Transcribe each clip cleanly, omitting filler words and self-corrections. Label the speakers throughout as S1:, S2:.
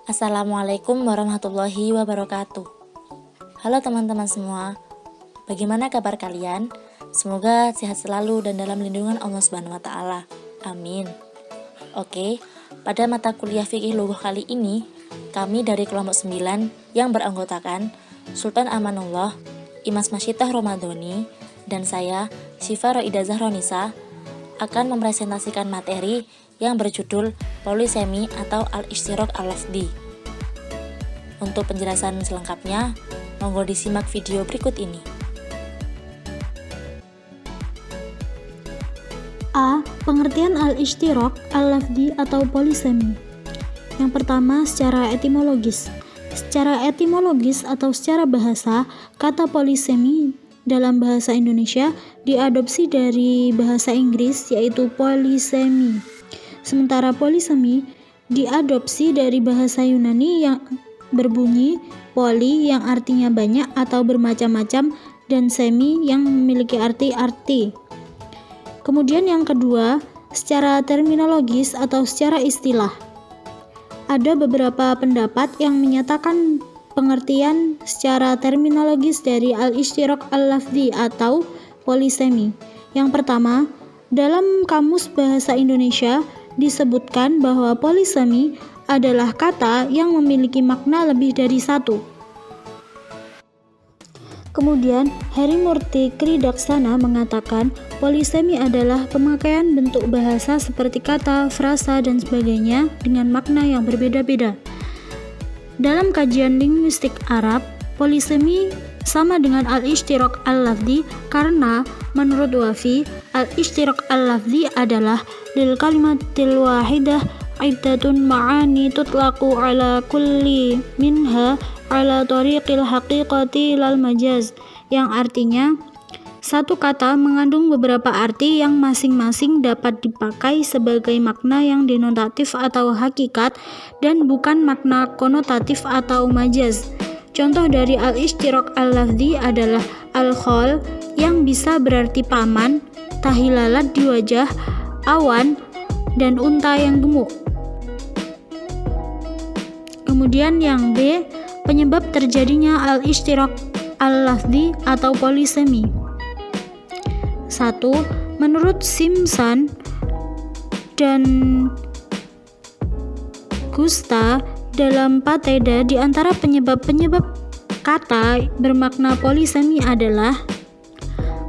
S1: Assalamualaikum warahmatullahi wabarakatuh. Halo teman-teman semua, bagaimana kabar kalian? Semoga sehat selalu dan dalam lindungan Allah Subhanahu wa Ta'ala. Amin. Oke, pada mata kuliah fikih lughah kali ini, kami dari kelompok 9 yang beranggotakan Sultan Amanullah, Imas Masyitah Romadhoni, dan saya, Syifa Roida Zahronisa, akan mempresentasikan materi yang berjudul polisemi atau al-ishtiraq al-lafzi. Untuk penjelasan selengkapnya, monggo disimak video berikut ini.
S2: A. Pengertian al-ishtiraq al-lafzi atau polisemi. Yang pertama, secara etimologis. Secara etimologis atau secara bahasa, kata polisemi dalam bahasa Indonesia diadopsi dari bahasa Inggris yaitu polysemy. Sementara polisemi diadopsi dari bahasa Yunani yang berbunyi poli yang artinya banyak atau bermacam-macam dan semi yang memiliki arti-arti. Kemudian yang kedua, secara terminologis atau secara istilah. Ada beberapa pendapat yang menyatakan pengertian secara terminologis dari al-ishtiraq al-lafzi atau polisemi. Yang pertama, dalam Kamus Bahasa Indonesia disebutkan bahwa polisemi adalah kata yang memiliki makna lebih dari satu. Kemudian, Heri Murti Kridaksana mengatakan polisemi adalah pemakaian bentuk bahasa seperti kata, frasa, dan sebagainya dengan makna yang berbeda-beda. Dalam kajian linguistik Arab, polisemi sama dengan al-ishtiraq al-lafzi karena menurut Wafi, al-ishtiraq al-lafzi adalah lil kalimatil wahidah iddatun ma'ani tutlaqu ala kulli minha ala tariqil haqiqati lal majaz, yang artinya satu kata mengandung beberapa arti yang masing-masing dapat dipakai sebagai makna yang denotatif atau hakikat dan bukan makna konotatif atau majaz. Contoh dari al-ishtiraq al-lafzi adalah al-khol yang bisa berarti paman, tahilalat di wajah, awan, dan unta yang gemuk. Kemudian yang B, penyebab terjadinya al-ishtiraq al-lafzi atau polisemi. 1. Menurut Simpson dan Gusta dalam Pateda, di antara penyebab-penyebab kata bermakna polisemi adalah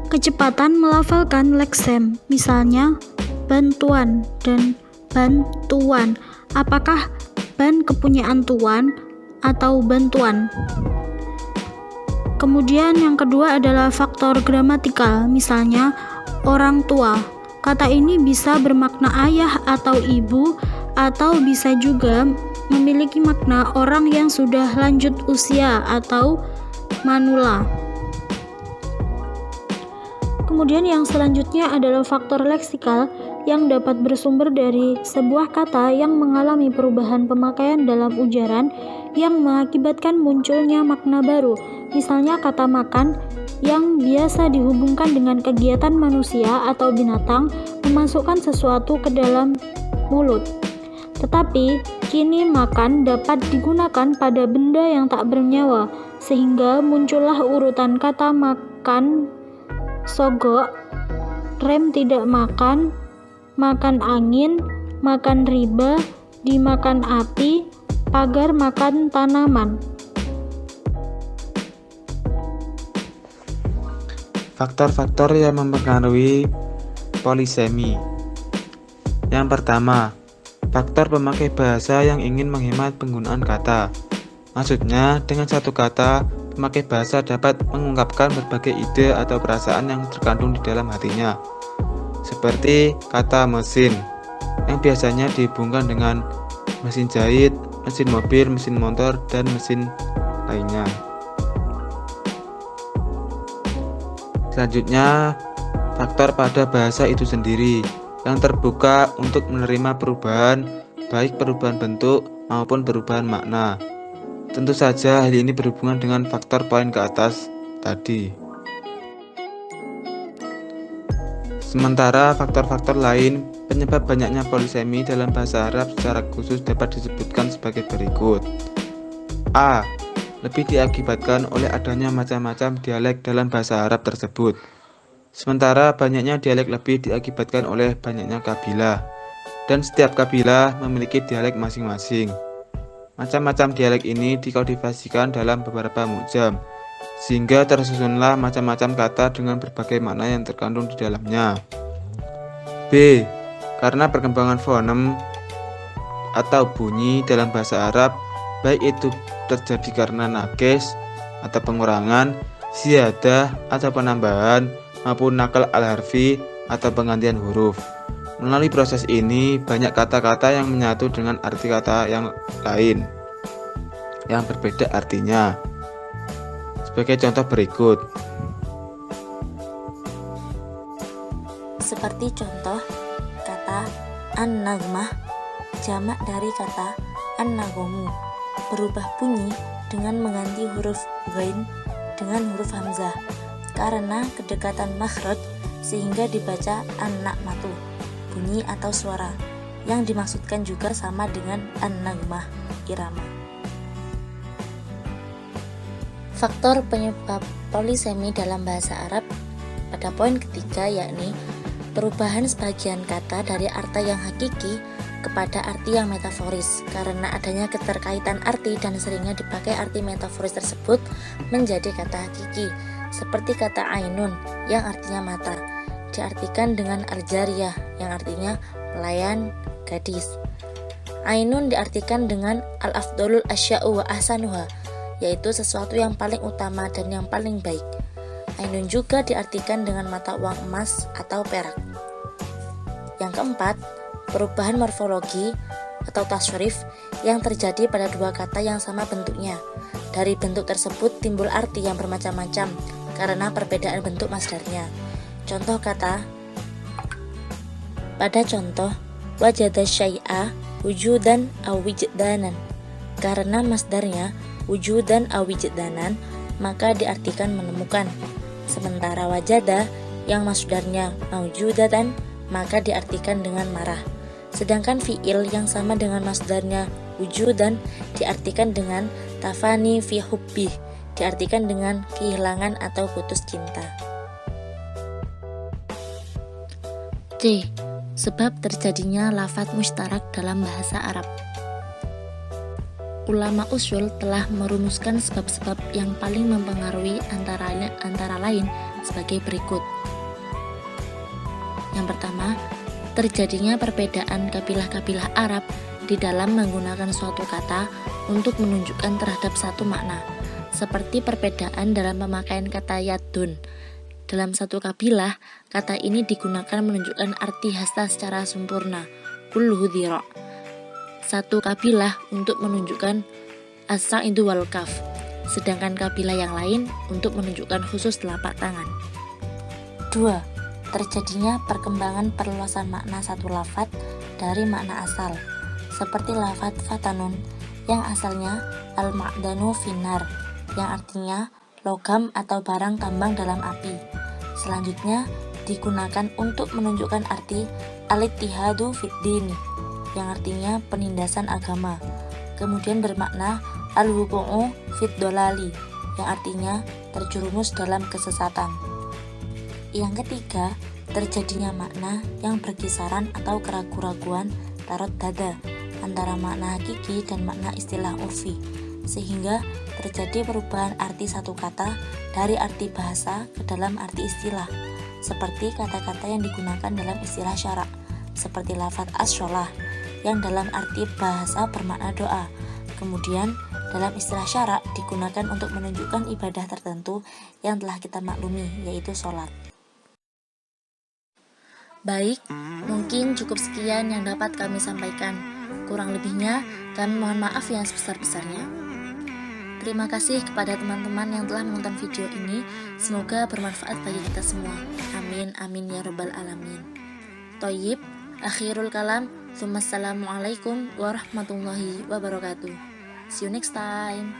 S2: kecepatan melafalkan leksem, misalnya bantuan dan bantuan. Apakah ban kepunyaan tuan atau bantuan? Kemudian yang kedua adalah faktor gramatikal, misalnya orang tua. Kata ini bisa bermakna ayah atau ibu, atau bisa juga memiliki makna orang yang sudah lanjut usia atau manula. Kemudian yang selanjutnya adalah faktor leksikal yang dapat bersumber dari sebuah kata yang mengalami perubahan pemakaian dalam ujaran yang mengakibatkan munculnya makna baru. Misalnya kata makan yang biasa dihubungkan dengan kegiatan manusia atau binatang memasukkan sesuatu ke dalam mulut. Tetapi kini makan dapat digunakan pada benda yang tak bernyawa, sehingga muncullah urutan kata makan, sogok, rem tidak makan, makan angin, makan riba, dimakan api, pagar makan tanaman.
S3: Faktor-faktor yang mempengaruhi polisemi. Yang pertama, faktor pemakai bahasa yang ingin menghemat penggunaan kata. Maksudnya, dengan satu kata, pemakai bahasa dapat mengungkapkan berbagai ide atau perasaan yang terkandung di dalam hatinya. Seperti kata mesin, yang biasanya dihubungkan dengan mesin jahit, mesin mobil, mesin motor, dan mesin lainnya. Selanjutnya, faktor pada bahasa itu sendiri yang terbuka untuk menerima perubahan, baik perubahan bentuk maupun perubahan makna. Tentu saja hal ini berhubungan dengan faktor poin ke atas tadi. Sementara faktor-faktor lain penyebab banyaknya polisemi dalam bahasa Arab secara khusus dapat disebutkan sebagai berikut. A. Lebih diakibatkan oleh adanya macam-macam dialek dalam bahasa Arab tersebut. Sementara banyaknya dialek lebih diakibatkan oleh banyaknya kabilah, dan setiap kabilah memiliki dialek masing-masing. Macam-macam dialek ini dikodifasikan dalam beberapa mu'jam, sehingga tersusunlah macam-macam kata dengan berbagai makna yang terkandung di dalamnya. B. Karena perkembangan fonem atau bunyi dalam bahasa Arab, baik itu terjadi karena nakis atau pengurangan, ziyadah atau penambahan, maupun nakal al-harfi atau penggantian huruf. Melalui proses ini, banyak kata-kata yang menyatu dengan arti kata yang lain yang berbeda artinya. Sebagai contoh berikut.
S1: Seperti contoh kata an-nagmah, jamak dari kata an-nagomu, berubah bunyi dengan mengganti huruf ghain dengan huruf hamzah karena kedekatan makhraj, sehingga dibaca an-nakmatu, bunyi atau suara yang dimaksudkan juga sama dengan an-nagmah, irama. Faktor penyebab polisemi dalam bahasa Arab pada poin ketiga, yakni perubahan sebagian kata dari arti yang hakiki kepada arti yang metaforis karena adanya keterkaitan arti dan seringnya dipakai arti metaforis tersebut menjadi kata hakiki. Seperti kata ainun yang artinya mata diartikan dengan al-jariyah yang artinya pelayan, gadis. Ainun diartikan dengan al-afdolul asya'u wa ahsanuha, yaitu sesuatu yang paling utama dan yang paling baik. Ainun juga diartikan dengan mata uang emas atau perak. Yang keempat, perubahan morfologi atau tasrif yang terjadi pada dua kata yang sama bentuknya. Dari bentuk tersebut timbul arti yang bermacam-macam karena perbedaan bentuk masdarnya. Contoh kata, pada contoh wajada syai'a wujudan aw wijdanan, karena masdarnya wujudan aw wijdanan maka diartikan menemukan. Sementara wajada yang masdarnya maujudatan maka diartikan dengan marah. Sedangkan fi'il yang sama dengan masdarnya wujudan diartikan dengan tafani fi hubbih, diartikan dengan kehilangan atau putus cinta. C. Sebab terjadinya lafadz mustarak dalam bahasa Arab. Ulama usul telah merumuskan sebab-sebab yang paling mempengaruhi antara lain sebagai berikut. Yang pertama, terjadinya perbedaan kabilah-kabilah Arab di dalam menggunakan suatu kata untuk menunjukkan terhadap satu makna, seperti perbedaan dalam pemakaian kata yadun. Dalam satu kabilah, kata ini digunakan menunjukkan arti hasta secara sempurna, kulluhu dhira'. Satu kabilah untuk menunjukkan as-sa'idu wal kaf, sedangkan kabilah yang lain untuk menunjukkan khusus telapak tangan. 2. Terjadinya perkembangan perluasan makna satu lafadz dari makna asal, seperti lafadz fatanun yang asalnya al-ma'danu finnar, yang artinya logam atau barang tambang dalam api. Selanjutnya digunakan untuk menunjukkan arti al-ittihadu fid dini, yang artinya penindasan agama. Kemudian bermakna al-wuqu'u fid dolali, yang artinya terjerumus dalam kesesatan. Yang ketiga, terjadinya makna yang berkisaran atau keraguan-raguan tarot dada antara makna hakiki dan makna istilah urfi, sehingga terjadi perubahan arti satu kata dari arti bahasa ke dalam arti istilah, seperti kata-kata yang digunakan dalam istilah syarak, seperti lafadz as-sholah yang dalam arti bahasa bermakna doa, kemudian dalam istilah syarak digunakan untuk menunjukkan ibadah tertentu yang telah kita maklumi, yaitu sholat. Baik, mungkin cukup sekian yang dapat kami sampaikan. Kurang lebihnya, kami mohon maaf yang sebesar-besarnya. Terima kasih kepada teman-teman yang telah menonton video ini. Semoga bermanfaat bagi kita semua. Amin, amin ya rabbal alamin. Thayyib, akhirul kalam. Assalamualaikum warahmatullahi wabarakatuh. See you next time.